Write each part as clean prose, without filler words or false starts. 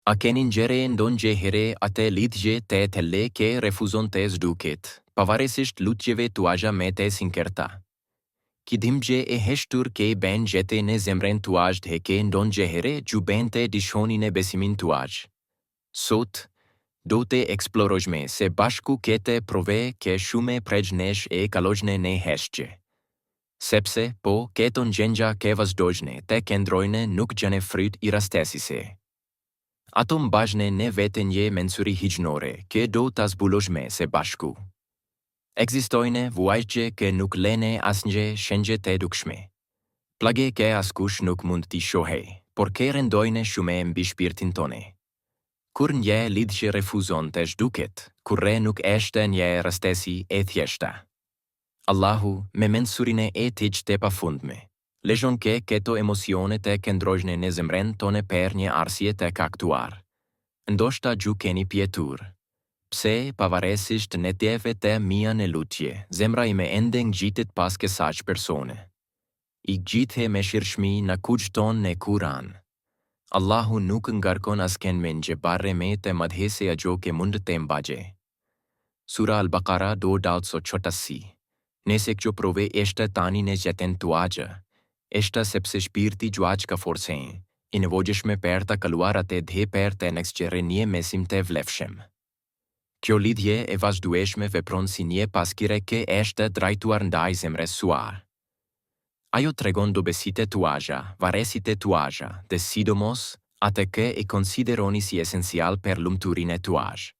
A keni nxjerrë ndonjë herë atë lidhje të thellë që refuzon të zhduket, pavarësisht lutjeve tuaja me të sinqerta. Ki dhimbje e heshtur që bën gjete në zemrën tuaj dhe që ndonjë herë ju bën të dishoni në besimin tuaj. Sot, do të eksplorojmë se bashku këtë prove që shumë prej nesh e kalojnë në heshtje. Sepse, po, këto gjendja që vazhdojnë të këndrojnë nuk gjëne fryt i rastesise. Ato mbajnë në vetën një mensuri hijnore që do të zbulojmë se bashku. Ekzistojnë vuajtje që nuk lene asnjë shenjë të dukshme. Plagë që askush nuk mund t'i shohë, por që rendojnë shumë mbi shpirtin tonë. Kur një lidhje refuzon të zhduket, kurrë nuk është një rastesi e thjeshta. Allahu, me mensurinë e tij të pafundme, lejon që këto emocione të këndrojnë në zemrën tonë për një arsye të caktuar. Ndoshta ju keni pyetur. Pse, pavarësisht netjeve të mia në lutje, zemra ime ende ngjitet pas kësaj persone. I gjithë me shirshmi në kushton në Kur'an. Allahu nuk ngarkon asken mendje barre me të madhese ajo që mund të mbajë. Sura Al-Baqara do dalso çotasi. Nëse kjo prove është tani në jetën tuaja, është sepse shpirti juaj ka forcën, i nevojshme për të kaluar atë dhe për të nëzgjerë një mesim të vlefshëm. Kjo lidhje e vazhdueshme vepron si një pasqyrë që është drejtuar ndaj zemrës suaj. Ajo tregon dobësitë tuaja, varësitë tuaja, dhe sidomos atë që e konsideroni si esencial për lumturinë tuaj.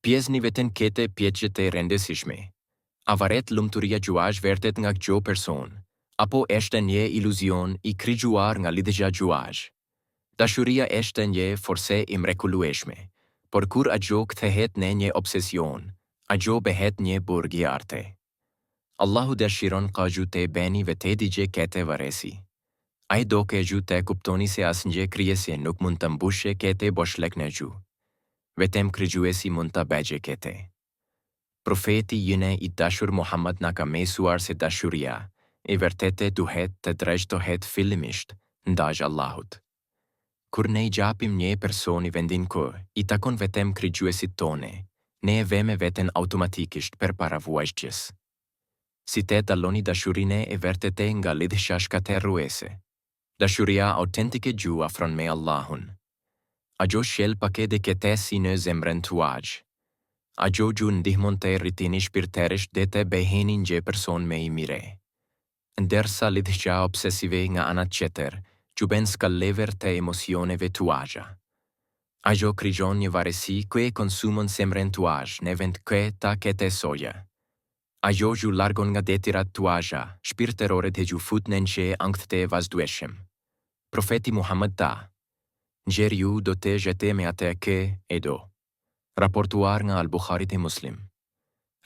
Pjesni veten këtë pjesë të rëndësishme. A varet lumturia juaj vërtet nga kjo person, apo është një iluzion i krijuar nga lidhja juaj? Dashuria është një forcë e mrekullueshme, por kur ajo kthehet në një obsesion, ajo bëhet një burg i arte. Allahu dëshiron që ju të bëni vërtetëgjë këtë varësi. Ai do që ju të kuptoni se asnjë krijese nuk mund të mbushë këtë boshllëk në ju. Vetëm krijuesi mund të bëjë këtë. Profeti ynë i dashur Muhammad na ka mësuar se dashuria e vërtetë duhet të drejtohet fillimisht ndaj Allahut. Kur ne i japim një personi vendin që i takon vetëm krijuesit tonë, ne e vëmë veten automatikisht përpara vuajtjes. Si të dalloni dashurinë e vërtetë nga lidhja shkatërruese. Dashuria autentike ju afron me Allahun. Ajo shkel pakete këtë si në zemrën tuaj. Ajo ju ndihmon të rritini shpirtërisht dhe të bëheni një person me i mire. Ndërsa lidhja obsesive nga ana tjetër, ju bën skallever të emocioneve tuaja. Ajo krijon një varësi që konsumon zemrën tuaj në vend që ta këtë soja. Ajo ju largon nga detyrat tuaja, shpirtërore dhe ju fut në një ankth të vazhdueshëm. Profeti Muhammad tha: njeriu do të jetë me atë që e do. Raportuar nga Al-Bukhari dhe Muslim.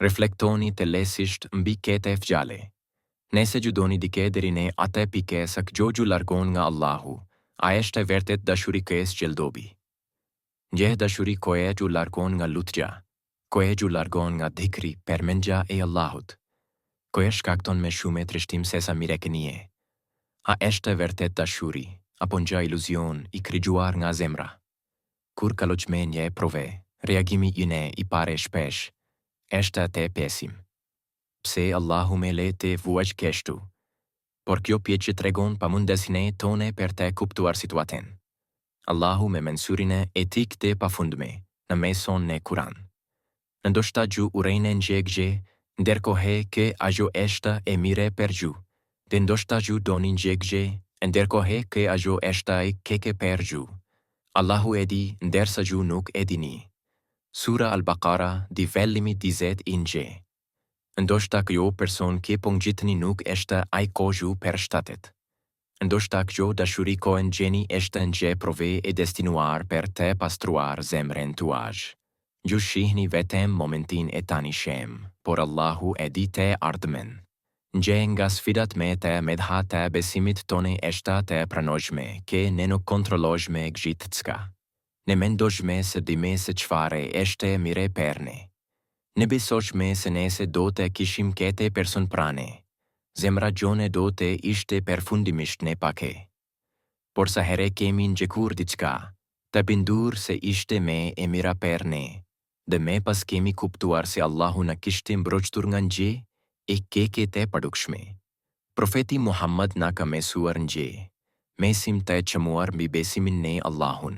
Reflektoni të lesisht mbi këtë fjalë. Nëse ju doni dike deri në atë pikë sa kjo ju largon nga Allahu, a është vërtet dashuri që zgjeldobi. Një dashuri që ju largon nga lutja, që ju largon nga dhikri përmendja e Allahut, që shkakton me shumë trishtim sesa mirekënie. A është vërtet dashuri, apo një iluzion i krijuar nga zemra? Kur kalojmë një prove, reagimi ynë i pare shpesh, është atë pesim. Pse Allahu me le të vuaj kështu? Por kjo pjesë tregon pamundesinë tonë për të kuptuar situatën. Allahu me mensurinë e tij të pafundme, në mëson në Kur'an. Ndoshta ju urejnë një gjë, ndërkohë që ajo është e mire për ju. Dhe ndoshta ju doni një gjë, ndërkohë që ajo është e keqe për ju. Allahu e di, ndërsa ju nuk e dini. Sura Al-Baqara, divellimi 21. Ndoshta kjo person që po ngjitni nuk është ai që ju përshtatet. Ndoshta kjo dashuri që gjeni është një prove e destinuar për të pastruar zemrën tuaj. Ju shihni vetëm momentin e tanishëm, por Allahu e di të ardhmen. Një nga sfidat me të medha të besimit tonë është të pranojmë që ne nuk kontrollojmë gjithçka. Ne mendojmë se dime se çfarë është mire për ne. Ne besojmë se nëse do të kishim këtë person pranë, zemra jone do të ishte përfundimisht në pake. Por sa herë kemi ndjekur diçka, të bindur se ishte me e mira për ne, dhe me pas kemi kuptuar se Allahu na kishte mbrojtur nga gjë e keket e padukshme. Profeti Muhammad na ka mësuar gjë, mesim të çmuar mbi besimin në Allahun.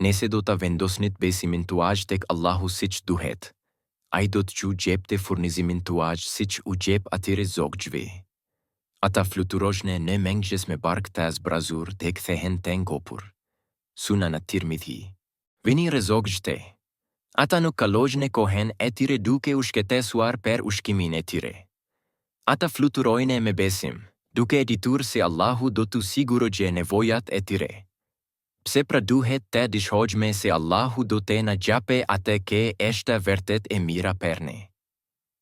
Nëse do ta vendosnit besimin tuaj tek Allahu siç duhet, ai do të ju jepte furnizimin tuaj siç u jep atyre zoggjve. Ata fluturoshne në mengjes me bark të zbrazur dhe kthehen të ngopur. Sunan at-Tirmidhi. Vini rezogjte. Ata nuk kalojnë kohen e tyre duke u shkëtesuar për ushkimin e tyre. Ata fluturojnë me besim, duke e ditur se Allahu do të sigurojë nevojat e tyre. Pse pra duhet të dishojmë se Allahu do të na gjape atë që është vërtet e mira për ne.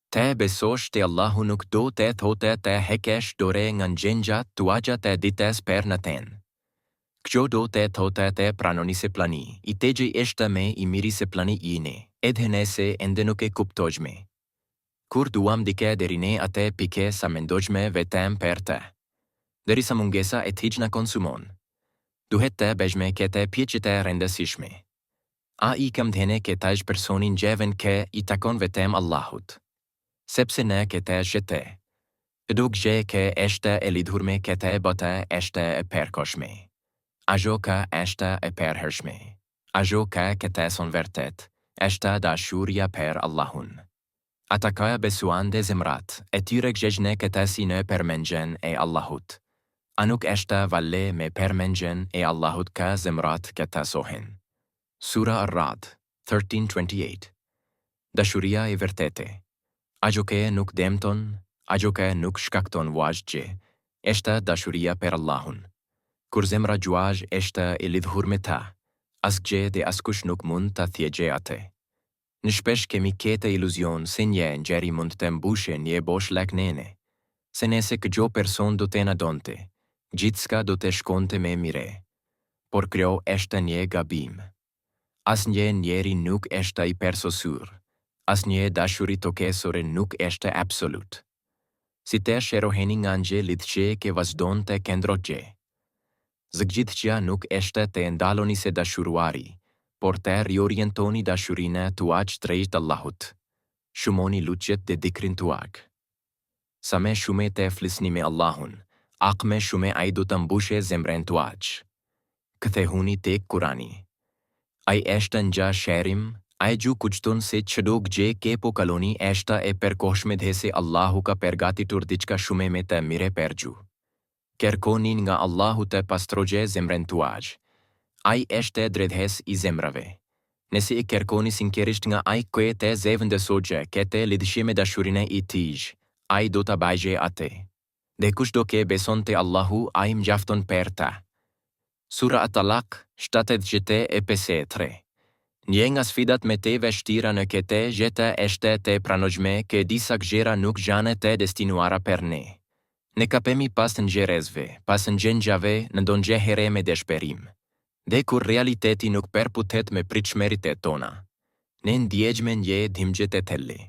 Të besosh te Allahu nuk do të thotë të hekesh dore nga gjengja tuaja të ditës për natën. Kjo do të thotë të pranoni se plani i tegje është me i miri se plani ine, edhe nëse ende nuk e kuptojmë. Kur duam dike deri ne atë pike sa mendojmë vetëm për të. Derisa mungesa e hiç na konsumon. Duhet të bëjmë këtë pjeqet e rëndësishme. A i kam dhene këta është personin gjeven që i takon vetëm Allahut. Sepse në këtë shete. Duk gjë që është e lidhur me këtë botë është e përkohshme. Ajo që është e përhershme. Ajo që këtë son vërtet, është dashuria për Allahun. Ata ka besuan dhe zemrat, e tyre gjejnë këtë si në përmendjen e Allahut. A nuk është valle me përmendjen e Allahut ka zemrat këta sohen. Sura Ar-Ra'd 13:28. Dashuria e vërtete. Ajo që nuk dëmton, ajo që nuk shkakton vajgje, është dashuria për Allahun. Kur zemra juaj është e lidhur me ta, asgjë dhe askush nuk mund ta thjegje atë. Në shpesh kemi këtë iluzion se një njeri mund të mbushe një bosh laknene, se nëse këgjo person do të na donte, gjithçka do të shkonte me mire. Por kjo është një gabim. Asnjë njeri nuk është i përsosur, asnjë dashuri tokësore nuk është absolut. Si të sheroheni nga një lidhje që vazhdon të këndrojë. Zgjidhja nuk është të ndaloni se dashuruari, por të riorientoni dashurinë tuaj drejt Allahut. Shumoni lutjet dhe dikrin tuaj. Sa më shumë të flisni me Allahun, aq më shumë ai do të mbushe zemrën tuaj. Kthehuni tek Kurani. Ai është nga shërim, ai ju kujton se çdo gjë që po kaloni është e përkohshme dhe se Allahu ka përgatitur diçka shumë më të mire për ju. Kërkoni nga Allahu të pastrojë zemrën tuaj. Ai është drejtës i zemrave. Nëse i kërkoni sinqerisht nga ai që të zëvendësojë këtë lidhje me dashurinë e tij, ai do ta bëjë atë. Dhe kushdo që beson te Allahu, ai mjafton për ta. Sura At-Talaq 73. Një nga sfidat me të vështira në këtë jetë është të pranojmë që disa gjëra nuk janë të destinuara për ne. Ne kapemi pas të njerëzve, pas ngjëngjave në ndonjë herë me dëshpërim. Dhe kur realiteti nuk përputet me pritshmëritë tona, ne ndjejmë një dhimbje të thellë.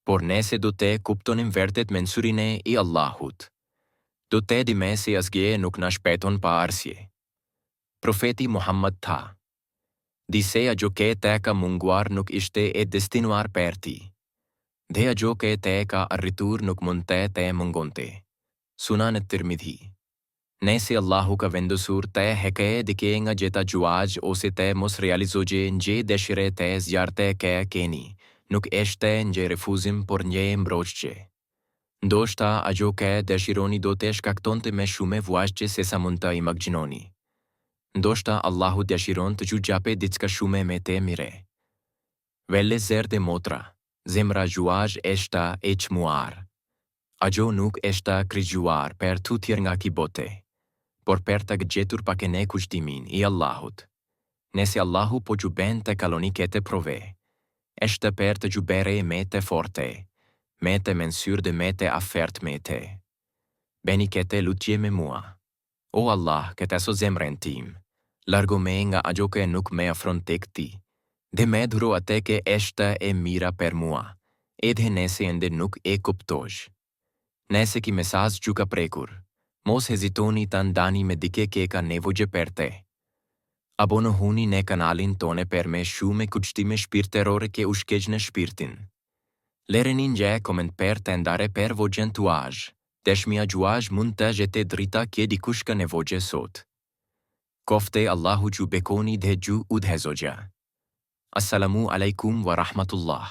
Por nëse do të kuptonim vërtet mensurinë e Allahut, do të dimë se asgjë nuk na shpëton pa arsye. Profeti Muhammad tha: Dise ajo që të ka munguar nuk ishte e destinuar për ti. Dhe ajo që të ka arritur nuk mund të mungonte. Sunan at-Tirmidhi. Nëse Allahu ka vendosur të heke dike nga gjeta juaj ose të mos realizojë një dëshire të zjarrte që keni, nuk është një refuzim por një mbrojtje. Ndoshta ajo që dëshironi do të shkaktonte më shumë vajgje se sa mund të imagjinoni. Ndoshta Allahu dëshiron të ju jape diçka shumë më të mire. Velle zerde motra, zemra juaj është e çmuar. Ajo nuk është krijuar për tutje nga ky bote, por për të gjetur pak e ne kushtimin i Allahut. Nëse Allahu po ju bën të kaloni këtë prove, është për të ju bërë me të forte, me të mensyr dhe me të afert me të. Beni këtë lutje me mua. O Allah, këtë so zemrën tim, largo me nga ajo që nuk me afron tek ti, dhe me dhuro atë që është e mira për mua, edhe nëse ende nuk e kuptoj. Nëse ki mesazh ju ka prekur, mos hezitoni të ndani me dike që ka nevojë për te. Abonohuni në kanalin tonë për me shumë kujdestime shpirtërore që ushqejnë shpirtin. Lëreni një koment për të ndare për vogjen tuaj. Dëshmia juaj mund të jetë drita që dikush ka nevojë sot. Kofte Allahu ju bekoni dhe ju udhëzojë. Assalamu alaikum wa rahmatullah.